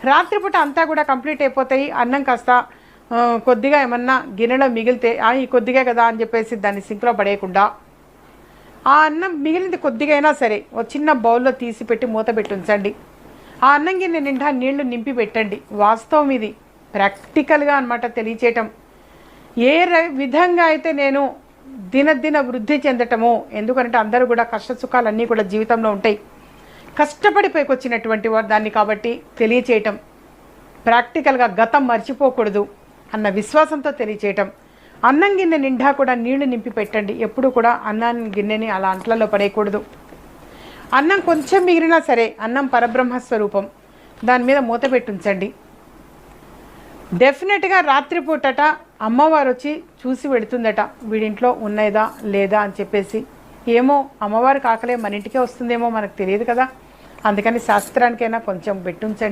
రాత్రిపూట అంతా కూడా కంప్లీట్ అయిపోతాయి. అన్నం కాస్త కొద్దిగా ఏమన్నా గిన్నెలో మిగిలితే ఈ కొద్దిగా కదా అని చెప్పేసి దాన్ని సింక్లో పడేయకుండా ఆ అన్నం మిగిలింది కొద్దిగా అయినా సరే ఒక చిన్న బౌల్లో తీసి పెట్టి మూత పెట్టి ఉంచండి. ఆ అన్నం గిన్నె నిండా నీళ్లు నింపి పెట్టండి. వాస్తవం ఇది, ప్రాక్టికల్గా అనమాట తెలియచేయటం. ఏ విధంగా అయితే నేను దినదిన వృద్ధి చెందటమో, ఎందుకంటే అందరూ కూడా కష్ట సుఖాలన్నీ కూడా జీవితంలో ఉంటాయి, కష్టపడి పైకొచ్చినటువంటి వారు దాన్ని కాబట్టి తెలియచేయటం, ప్రాక్టికల్గా గతం మర్చిపోకూడదు అన్న విశ్వాసంతో తెలియచేయటం. అన్నం గిన్నె నిండా కూడా నీళ్లు నింపి పెట్టండి. ఎప్పుడు కూడా అన్నం గిన్నెని అలా అంట్లలో పడేయకూడదు. అన్నం కొంచెం మిగిలినా సరే, అన్నం పరబ్రహ్మస్వరూపం, దాని మీద మూత పెట్టుంచండి. డెఫినెట్గా రాత్రిపూటట అమ్మవారు వచ్చి చూసి పెడుతుందట వీడింట్లో ఉన్నదా లేదా అని చెప్పేసి. ఏమో అమ్మవారికి ఆకలే మన ఇంటికే వస్తుందేమో మనకు తెలియదు కదా, అందుకని శాస్త్రానికైనా కొంచెం పెట్టుంచండి.